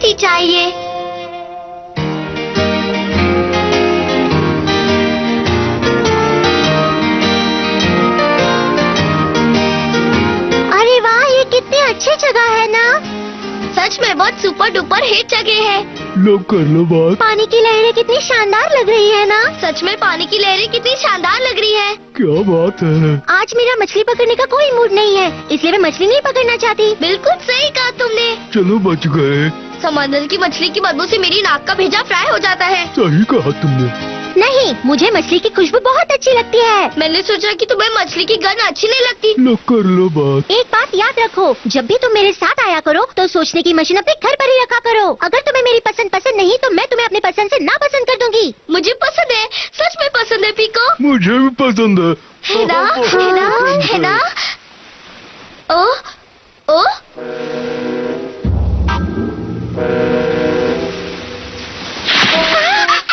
सी चाहिए। अरे वाह, ये कितनी अच्छी जगह है ना। सच में बहुत सुपर डुपर हिट जगह है। लो कर लो बात। पानी की लहरें कितनी शानदार लग रही है ना। सच में पानी की लहरें कितनी शानदार लग रही है। क्या बात है। आज मेरा मछली पकड़ने का कोई मूड नहीं है, इसलिए मैं मछली नहीं पकड़ना चाहती। बिल्कुल सही कहा तुमने। चलो बच गए। समंदर की मछली की बदबू से मेरी नाक का भेजा फ्राई हो जाता है। सही कहा तुमने। नहीं, मुझे मछली की खुशबू बहुत अच्छी लगती है। मैंने सोचा कि तुम्हें मछली की गंध अच्छी नहीं लगती। लो कर लो बात। एक बात याद रखो, जब भी तुम मेरे साथ आया करो तो सोचने की मशीन अपने घर पर ही रखा करो। अगर तुम्हें मेरी पसंद नहीं तो मैं तुम्हें अपनी पसंद से ना पसंद कर दूंगी। मुझे पसंद है, सच में पसंद है पीको। मुझे भी पसंद है। है ना, है ना, है ना। ओ, ओ।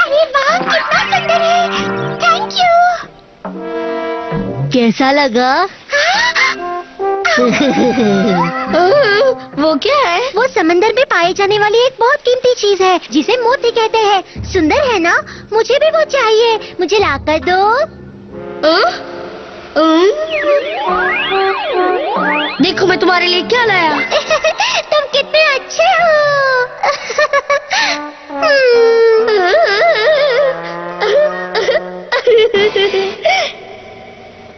अरे वाह, कितना सुंदर है। Thank you. कैसा लगा? वो क्या है? वो समंदर में पाए जाने वाली एक बहुत कीमती चीज है जिसे मोती कहते हैं। सुंदर है ना? मुझे भी वो चाहिए, मुझे लाकर दो। देखो मैं तुम्हारे लिए क्या लाया। तुम कितने अच्छे हो।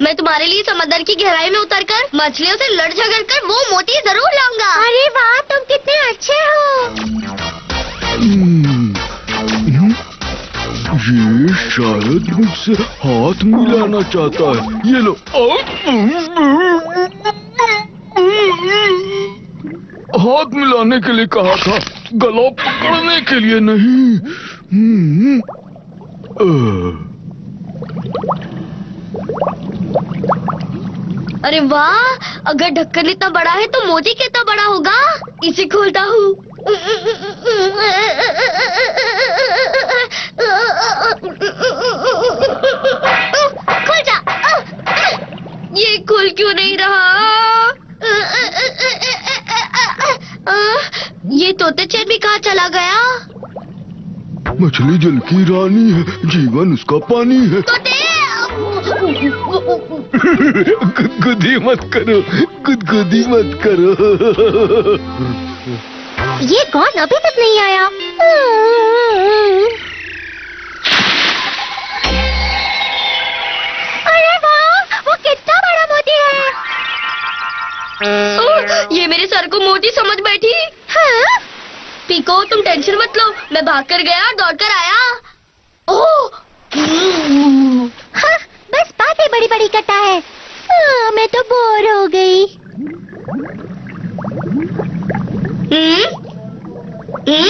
मैं तुम्हारे लिए समंदर की गहराई में उतरकर मछलियों से लड़ झगड़ कर वो मोती जरूर लाऊंगा। अरे वाह, तुम कितने अच्छे हो। ये शायद मुझसे हाथ मिलाना चाहता है। ये लो। हाथ मिलाने के लिए कहा था, गला पकड़ने के लिए नहीं। अरे वाह, अगर ढक्कन इतना बड़ा है तो मोती कितना बड़ा होगा। इसे खोलता हूँ। खुल जा। ये खुल क्यों नहीं रहा? ये तोते चैन भी कहाँ चला गया? मछली जल की रानी है, जीवन उसका पानी है। तोते! गुदगुदी मत करो, गुदगुदी मत करो। ये कौन अभी तक नहीं आया? अरे वाह, वो कितना बड़ा मोती है। ये मेरे सर को मोती समझ बैठी। हाँ? पीको, तुम टेंशन मत लो, मैं भाग कर गया और दौड़ कर आया। ओह! हाँ, बस बातें बड़ी बड़ी करता है। मैं तो बोर हो गई। ये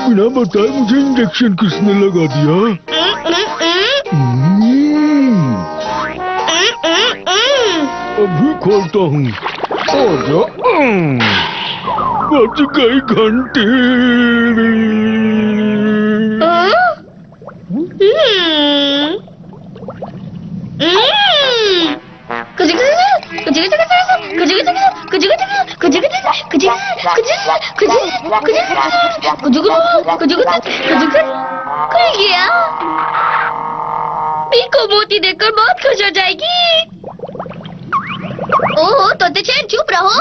बिना बताए मुझे इंजेक्शन किसने लगा दिया? अभी खोलता हूँ। बच गई घंटी। खुल गया। पीको मोती देखकर बहुत खुश हो जाएगी। ओह, तोते चैन चुप रहो।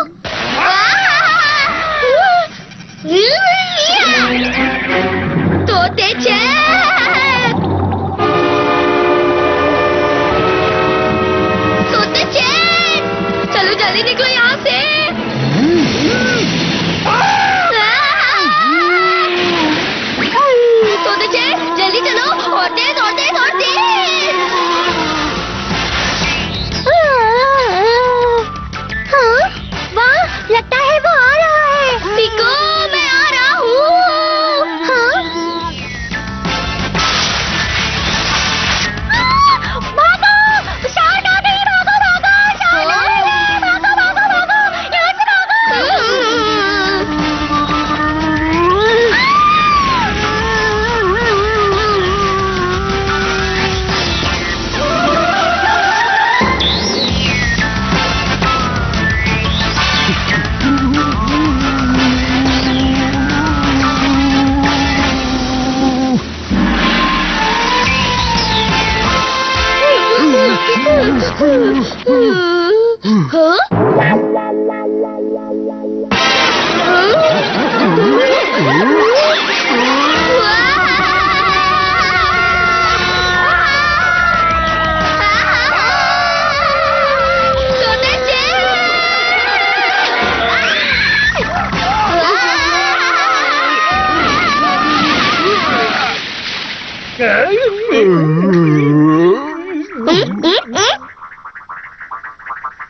तोते चैन, तोते चैन, चलो जल्दी निकलो यहाँ से। तोते चैन, जल्दी चलो, और तेज और तेज और तेज। हाँ, वाह, लगता है वो आ रहा है। पीको, मैं आ रहा हूँ। हाँ?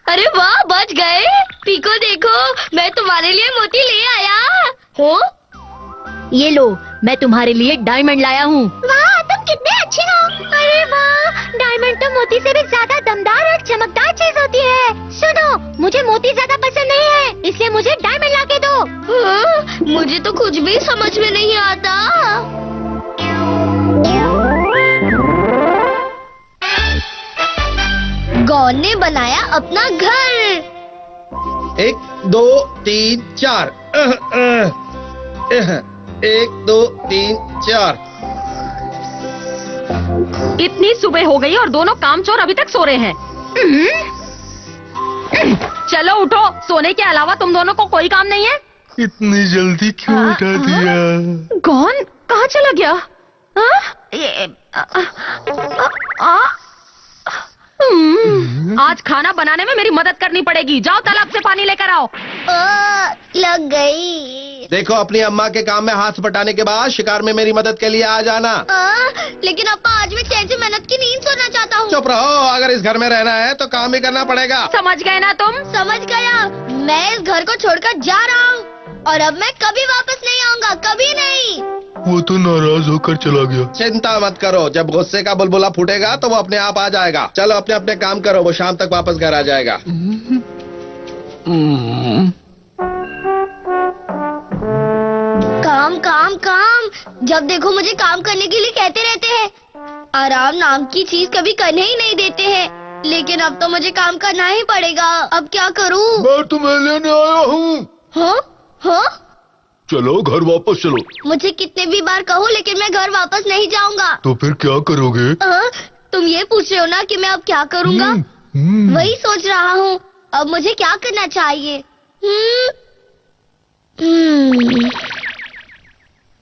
अरे वाह, बच गए। पीको देखो, मैं तुम्हारे लिए मोती ले आया। हो? ये लो, मैं तुम्हारे लिए डायमंड लाया हूँ। वाह, तुम कितने अच्छे हो। अरे वाह, डायमंड तो मोती से भी ज्यादा दमदार और चमकदार चीज होती है। सुनो, मुझे मोती ज्यादा पसंद नहीं है, इसलिए मुझे डायमंड लाके दो। मुझे तो कुछ भी समझ में नहीं आता। गॉन ने बनाया अपना घर। 1 2 3 4 1 2 3 4। इतनी सुबह हो गई और दोनों कामचोर अभी तक सो रहे हैं। चलो उठो, सोने के अलावा तुम दोनों को कोई काम नहीं है। इतनी जल्दी क्यों उठा दिया? कौन कहाँ चला गया? आज खाना बनाने में मेरी मदद करनी पड़ेगी। जाओ तालाब से पानी लेकर आओ। लग गई। देखो, अपनी अम्मा के काम में हाथ बटाने के बाद शिकार में मेरी मदद के लिए आ जाना। लेकिन अप्पा, आज मैं चैन से मेहनत की नींद सोना चाहता हूँ। चुप रहो, अगर इस घर में रहना है तो काम ही करना पड़ेगा। समझ गए ना तुम? समझ गया। मैं इस घर को छोड़कर जा रहा हूँ और अब मैं कभी वापस नहीं आऊँगा, कभी नहीं। वो तो नाराज होकर चला गया। चिंता मत करो, जब गुस्से का बुलबुला फूटेगा तो वो अपने आप आ जाएगा। चलो अपने अपने काम करो, वो शाम तक वापस घर आ जाएगा। काम काम काम, जब देखो मुझे काम करने के लिए कहते रहते हैं। आराम नाम की चीज कभी करने ही नहीं देते हैं। लेकिन अब तो मुझे काम करना ही पड़ेगा। अब क्या करूँ? मैं तुम्हें लेने आया हूँ। हाँ हाँ, चलो घर वापस चलो। मुझे कितने भी बार कहो, लेकिन मैं घर वापस नहीं जाऊंगा। तो फिर क्या करोगे? तुम ये पूछ रहे हो ना कि मैं अब क्या करूँगा? वही सोच रहा हूँ, अब मुझे क्या करना चाहिए।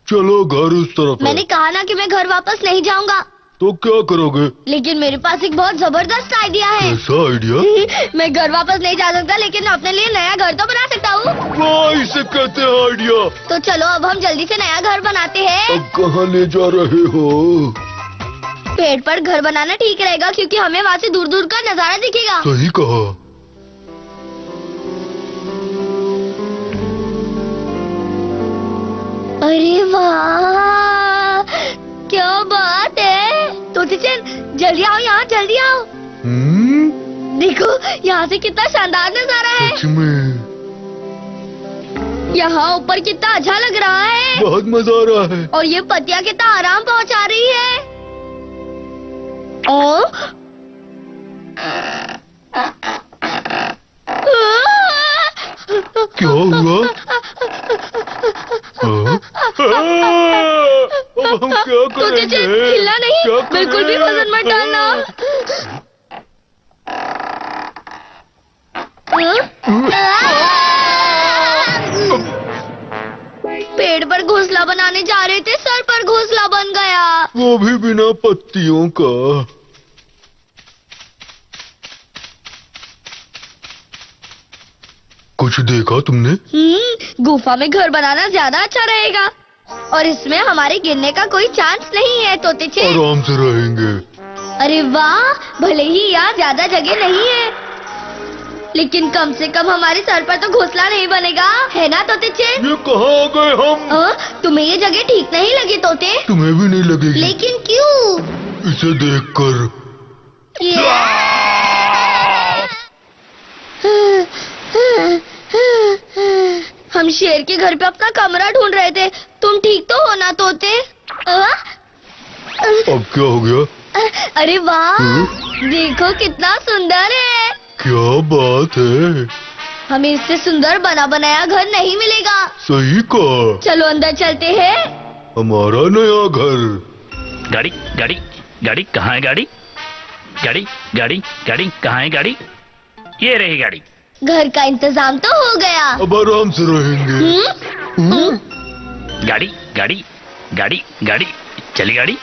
चलो घर उस तरफ है। मैंने कहा ना कि मैं घर वापस नहीं जाऊंगा। तो क्या करोगे? लेकिन मेरे पास एक बहुत जबरदस्त आइडिया है। ऐसा आइडिया? मैं घर वापस नहीं जा सकता, लेकिन अपने लिए नया घर तो बना सकता हूँ। वाह, इसे कहते हैं आइडिया। तो चलो अब हम जल्दी से नया घर बनाते हैं। अब कहाँ ले जा रहे हो? पेड़ पर घर बनाना ठीक रहेगा, क्योंकि हमें वहाँ से दूर दूर का नजारा दिखेगा। सही कहा। अरे वाह, क्या बात है। तो जल्दी आओ, यहाँ जल्दी आओ। देखो, यहाँ से कितना शानदार नजारा है। सच में यहाँ ऊपर कितना अच्छा लग रहा है। बहुत मजा आ रहा है। और ये पत्तियाँ कितना आराम पहुँचा रही है। क्या हुआ? अब हम क्या तो करेंगे? हिलना नहीं, क्या बिल्कुल भी करें? वजन मत डालना। पेड़ पर घोंसला बनाने जा रहे थे, सर पर घोंसला बन गया। वो भी बिना पत्तियों का। कुछ देखा तुमने? गुफा में घर बनाना ज्यादा अच्छा रहेगा और इसमें हमारे गिरने का कोई चांस नहीं है। तोते आराम से रहेंगे। अरे वाह, भले ही यहाँ ज्यादा जगह नहीं है, लेकिन कम से कम हमारे सर पर तो घोंसला नहीं बनेगा, है ना तोते? ये कहाँ आ गए हम? तुम्हें ये जगह ठीक नहीं लगी तोते? तुम्हें भी नहीं लगेगी। लेकिन क्यों? इसे देखकर। हम शेर के घर पे अपना कमरा ढूंढ रहे थे। तुम ठीक तो हो ना तोते? अब क्या हो गया? अरे वाह, देखो कितना सुंदर है। क्या बात है। हमें इससे सुंदर बना बनाया घर नहीं मिलेगा। सही कहा। चलो अंदर चलते हैं। हमारा नया घर। गाड़ी गाड़ी गाड़ी कहाँ है? गाड़ी गाड़ी गाड़ी गाड़ी कहाँ है गाड़ी? ये रही गाड़ी। घर का इंतजाम तो हो गया। अब आराम से रहेंगे। गाड़ी गाड़ी गाड़ी गाड़ी चली गाड़ी।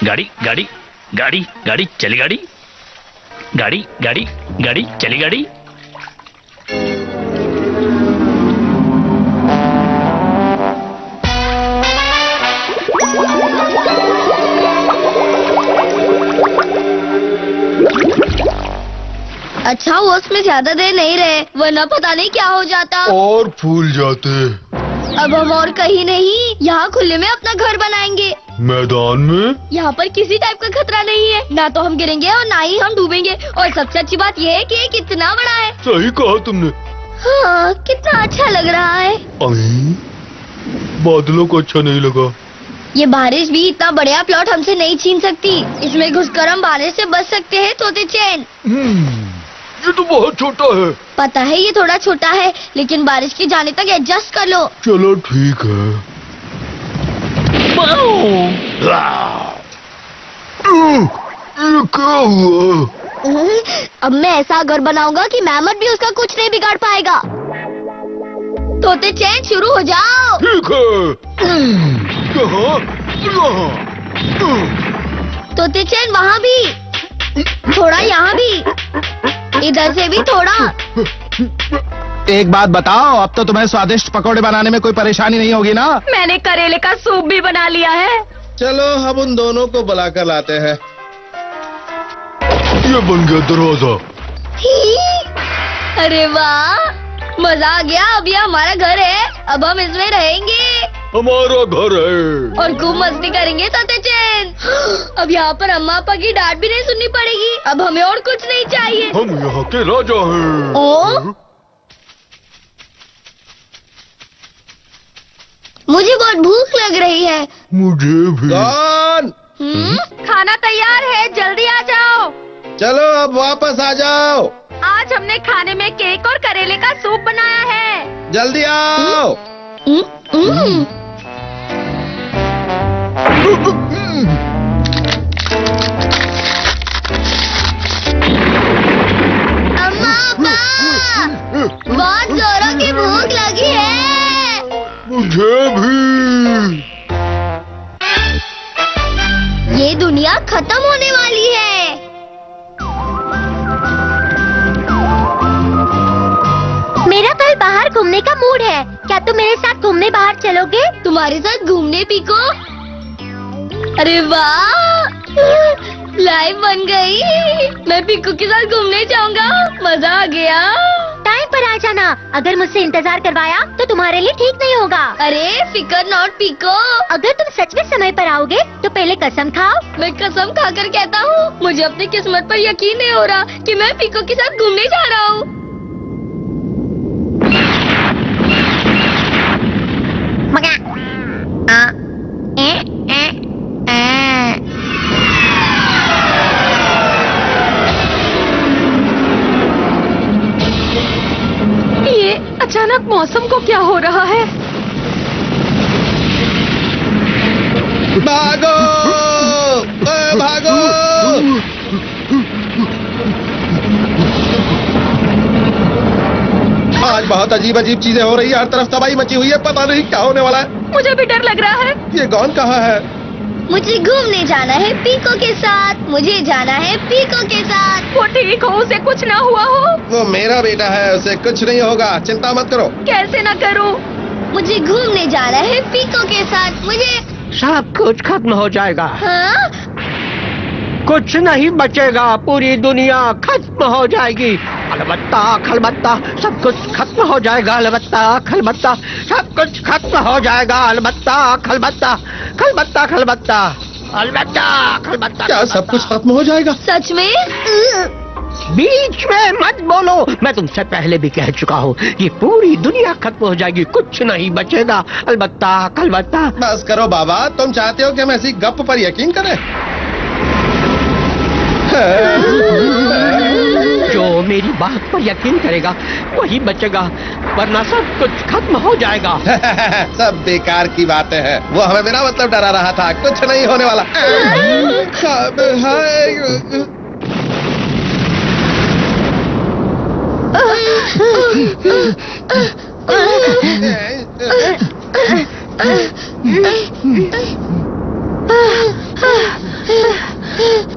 गाड़ी गाड़ी गाड़ी गाड़ी चली गाड़ी। गाड़ी गाड़ी गाड़ी चली गाड़ी। अच्छा वो उसमें ज्यादा देर नहीं रहे, वरना पता नहीं क्या हो जाता। और फूल जाते। अब हम और कहीं नहीं, यहाँ खुले में अपना घर बनाएंगे। मैदान में? यहाँ पर किसी टाइप का खतरा नहीं है, ना तो हम गिरेंगे और ना ही हम डूबेंगे। और सबसे अच्छी बात ये है कि ये कितना बड़ा है। सही कहा तुमने। हाँ, कितना अच्छा लग रहा है। आई, बादलों को अच्छा नहीं लगा। ये बारिश भी इतना बढ़िया प्लॉट हमसे नहीं छीन सकती। इसमें घुसकर हम बारिश से बच सकते हैं तोते चैन। ये तो बहुत छोटा है। पता है ये थोड़ा छोटा है, लेकिन बारिश के जाने तक एडजस्ट कर लो। चलो ठीक है। ये क्या हुआ? अब मैं ऐसा घर बनाऊंगा कि मेहमत भी उसका कुछ नहीं बिगाड़ पाएगा। तोते चैन शुरू हो जाओ। ठीक है। यहाँ, यहाँ। तोते चैन वहाँ भी, थोड़ा यहाँ भी, इधर से भी थोड़ा। एक बात बताओ, अब तो तुम्हें स्वादिष्ट पकौड़े बनाने में कोई परेशानी नहीं होगी ना? मैंने करेले का सूप भी बना लिया है। चलो हम उन दोनों को बुलाकर लाते हैं। ये बन गया दरवाजा। अरे वाह, मजा आ गया। अब ये हमारा घर है, अब हम इसमें रहेंगे हमारा घर है। और खूब मस्ती करेंगे तोते चैन। अब यहाँ पर अम्मा पापा की डांट भी नहीं सुननी पड़ेगी। अब हमें और कुछ नहीं चाहिए। हम यहाँ के राजा हैं। ओ? मुझे बहुत भूख लग रही है। मुझे भी। कौन? खाना तैयार है, जल्दी आ जाओ। चलो अब वापस आ जाओ। आज हमने खाने में केक और करेले का सूप बनाया है। जल्दी आओ। अम्मा पापा, बहुत जोरों की भूख लगी है। मुझे भी। ये दुनिया खत्म होने वाली है। मेरा कल बाहर घूमने का मूड है। क्या तुम मेरे साथ घूमने बाहर चलोगे? तुम्हारे साथ घूमने पीको? अरे वाह, लाइफ बन गई। मैं पीकू के साथ घूमने जाऊंगा। मजा आ गया। टाइम पर आ जाना। अगर मुझसे इंतजार करवाया तो तुम्हारे लिए ठीक नहीं होगा। अरे फिकर नॉट पीको। अगर तुम सच में समय पर आओगे तो पहले कसम खाओ। मैं कसम खाकर कहता हूँ, मुझे अपनी किस्मत पर यकीन नहीं हो रहा कि मैं पीको के साथ घूमने जा रहा हूँ। ये अचानक मौसम को क्या हो रहा है? भागो, भागो। आज बहुत अजीब अजीब चीजें हो रही है। हर तरफ तबाही मची हुई है। पता नहीं क्या होने वाला है। मुझे भी डर लग रहा है। ये कौन कहाँ है? मुझे घूमने जाना है पीको के साथ। मुझे जाना है पीको के साथ। वो ठीक हो, उसे कुछ ना हुआ हो। वो मेरा बेटा है, उसे कुछ नहीं होगा। चिंता मत करो। कैसे ना करूं? मुझे घूमने जाना है पीको के साथ। मुझे सब कुछ खत्म हो जाएगा। हाँ? कुछ नहीं बचेगा। पूरी दुनिया खत्म हो जाएगी। अलबत्ता खलबत्ता सब कुछ खत्म हो जाएगा। अलबत्ता खलबत्ता सब कुछ खत्म हो जाएगा। अलबत्ता खलबत्ता खलबत्ता खलबत्ता अलबत्ता खलबत्ता। क्या सब कुछ खत्म हो जाएगा? सच में? बीच में मत बोलो। मैं तुमसे पहले भी कह चुका हूँ, ये पूरी दुनिया खत्म हो जाएगी। कुछ नहीं बचेगा। अलबत्ता खलबत्ता। बस करो बाबा, तुम चाहते हो कि हम ऐसी गप पर यकीन करें? जो मेरी बात पर यकीन करेगा वही बचेगा, वरना सब कुछ खत्म हो जाएगा। सब बेकार की बातें हैं। वो हमें बिना मतलब डरा रहा था। कुछ नहीं होने वाला।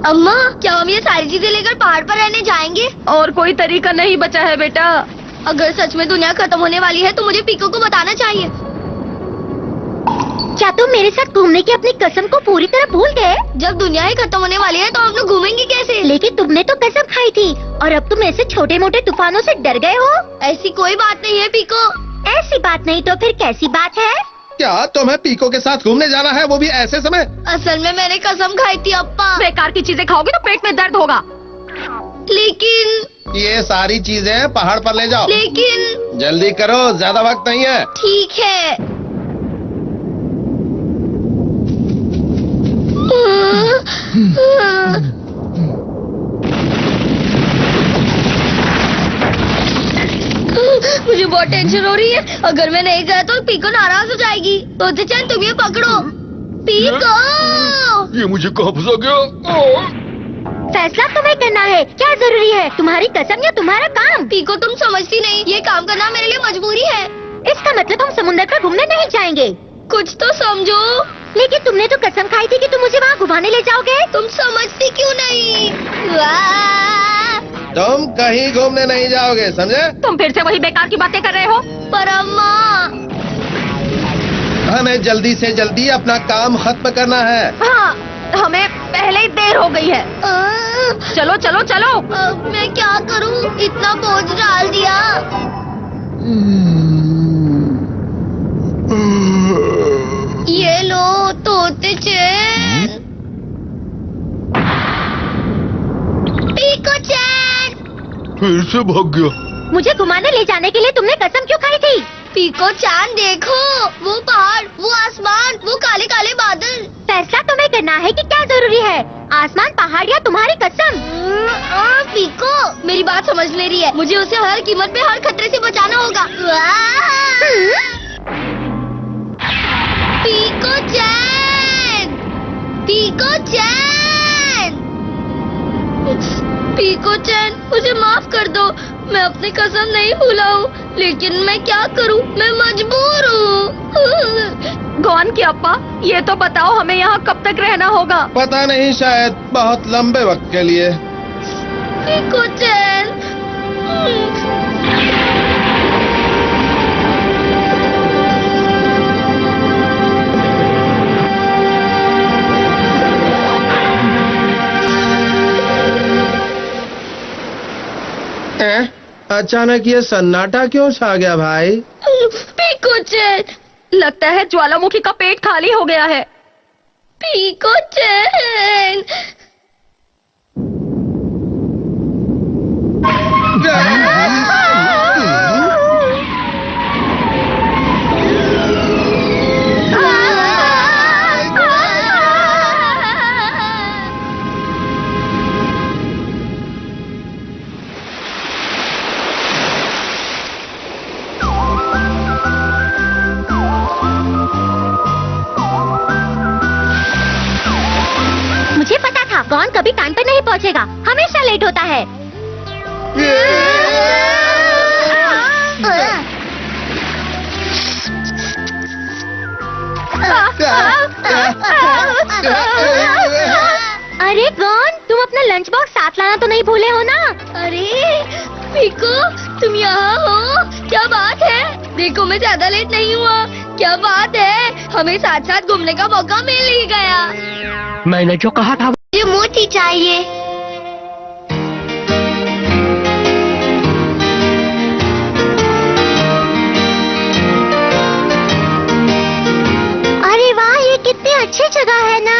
अम्मा, क्या हम ये सारी चीजें लेकर पहाड़ पर रहने जाएंगे? और कोई तरीका नहीं बचा है बेटा। अगर सच में दुनिया खत्म होने वाली है तो मुझे पीको को बताना चाहिए। क्या तुम मेरे साथ घूमने की अपनी कसम को पूरी तरह भूल गए? जब दुनिया ही खत्म होने वाली है तो हम लोग घूमेंगे कैसे? लेकिन तुमने तो कसम खाई थी और अब तुम ऐसे छोटे मोटे तूफानों से डर गए हो। ऐसी कोई बात नहीं है पीको। ऐसी बात नहीं तो फिर कैसी बात है? क्या तुम्हें पीको के साथ घूमने जाना है, वो भी ऐसे समय? असल में मैंने कसम खाई थी अप्पा। बेकार की चीजें खाओगे तो पेट में दर्द होगा। लेकिन ये सारी चीजें पहाड़ पर ले जाओ। लेकिन जल्दी करो, ज्यादा वक्त नहीं है। ठीक है। मुझे बहुत टेंशन हो रही है। अगर मैं नहीं गया तो पीको नाराज हो जाएगी। तो चैन तुम ये पकड़ो। पीको, ये मुझे कहाँ फंसा गया? फैसला तुम्हें करना है। क्या जरूरी है, तुम्हारी कसम या तुम्हारा काम? पीको तुम समझती नहीं, ये काम करना मेरे लिए मजबूरी है। इसका मतलब हम समुद्र पर घूमने नहीं जाएंगे। कुछ तो समझो। लेकिन तुमने तो कसम खाई थी कि तुम मुझे वहाँ घुमाने ले जाओगे। तुम समझती क्यों नहीं? तुम कहीं घूमने नहीं जाओगे, समझे? तुम फिर से वही बेकार की बातें कर रहे हो। पर अम्मा, हमें जल्दी से जल्दी अपना काम खत्म करना है। हाँ, हमें पहले ही देर हो गई है। चलो चलो चलो। अब मैं क्या करूं? इतना बोझ डाल दिया। ये लो तोते चैन। पीको चैन, फिर से भाग गया। मुझे घुमाने ले जाने के लिए तुमने कसम क्यों खाई थी? पीको चांद देखो, वो पहाड़, वो आसमान, वो काले काले बादल। फैसला तुम्हें करना है कि क्या जरूरी है, आसमान, पहाड़ या तुम्हारी कसम? पीको मेरी बात समझ ले रही है। मुझे उसे हर कीमत पे हर खतरे से बचाना होगा। पीको चैन, पीको चैन, पीको चैन, मुझे माफ कर दो। मैं अपनी कसम नहीं भूला हूँ, लेकिन मैं क्या करूँ, मैं मजबूर हूँ। गौन की अप्पा, ये तो बताओ हमें यहाँ कब तक रहना होगा? पता नहीं, शायद बहुत लंबे वक्त के लिए। पीको चैन, अचानक ये सन्नाटा क्यों छा गया भाई? पीको चैन, लगता है ज्वालामुखी का पेट खाली हो गया है। पीको चैन। मुझे पता था गौन कभी टाइम पर नहीं पहुंचेगा, हमेशा लेट होता है। अरे गौन, तुम अपना लंच बॉक्स साथ लाना तो नहीं भूले हो ना? अरे पीको, तुम यहाँ हो? क्या बात है? देखो मैं ज्यादा लेट नहीं हुआ। क्या बात है, हमें साथ साथ घूमने का मौका मिल ही गया। मैंने जो कहा था। मुझे मोती चाहिए। अरे वाह, ये कितनी अच्छी जगह है ना?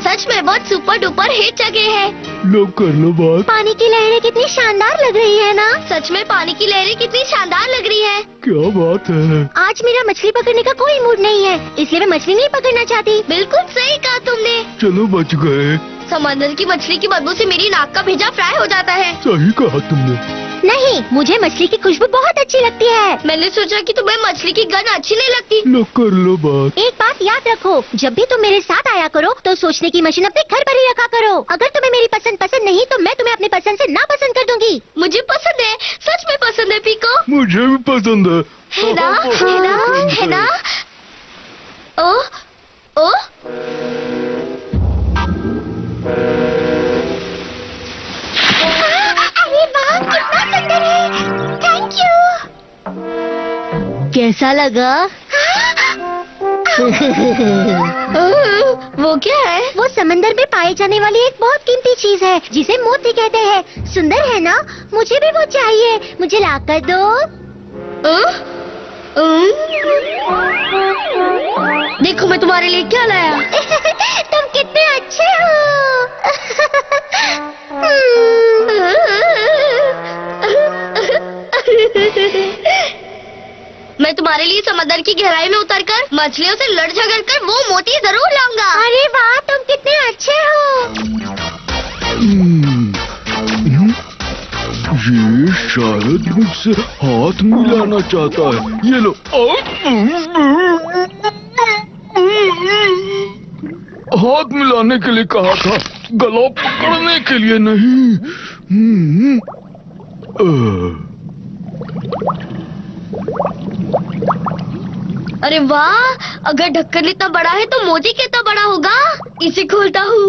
सच में बहुत सुपर डुपर हिट जगह है। लो कर लो बात। पानी की लहरें कितनी शानदार लग रही है ना? सच में पानी की लहरें कितनी शानदार लग रही है। क्या बात है? आज मेरा मछली पकड़ने का कोई मूड नहीं है, इसलिए मैं मछली नहीं पकड़ना चाहती। बिल्कुल सही कहा तुमने। चलो बच गए। समंदर की मछली की बदबू से मेरी नाक का भेजा फ्राई हो जाता है। सही कहा तुमने। नहीं, मुझे मछली की खुशबू बहुत अच्छी लगती है। मैंने सोचा कि तुम्हें मछली की गंध अच्छी नहीं लगती। लो कर लो बात। एक बात याद रखो, जब भी तुम मेरे साथ आया करो तो सोचने की मशीन अपने घर पर ही रखा करो। अगर तुम्हें मेरी पसंद नहीं तो मैं तुम्हें अपनी पसंद से ना पसंद कर दूंगी। मुझे पसंद है, सच में पसंद है पीको। मुझे भी पसंद है। है ना, है ना, है ना? ओ, ओ, अरे वाह, कितना सुंदर है। Thank you. कैसा लगा? वो क्या है? वो समंदर में पाए जाने वाली एक बहुत कीमती चीज है जिसे मोती कहते हैं। सुंदर है ना? मुझे भी वो चाहिए। मुझे लाकर दो। देखो मैं तुम्हारे लिए क्या लाया। तुम कितने अच्छे हो। मैं तुम्हारे लिए समंदर की गहराई में उतरकर मछलियों से लड़ झगड़ कर वो मोती जरूर लाऊंगा। अरे वाह, तुम कितने अच्छे हो। ये शायद मुझसे हाथ मिलाना चाहता है। ये लो। हाथ मिलाने के लिए कहा था, गला पकड़ने के लिए नहीं। अरे वाह, अगर ढक्कन इतना बड़ा है तो मोती कितना बड़ा होगा। इसे खोलता हूँ।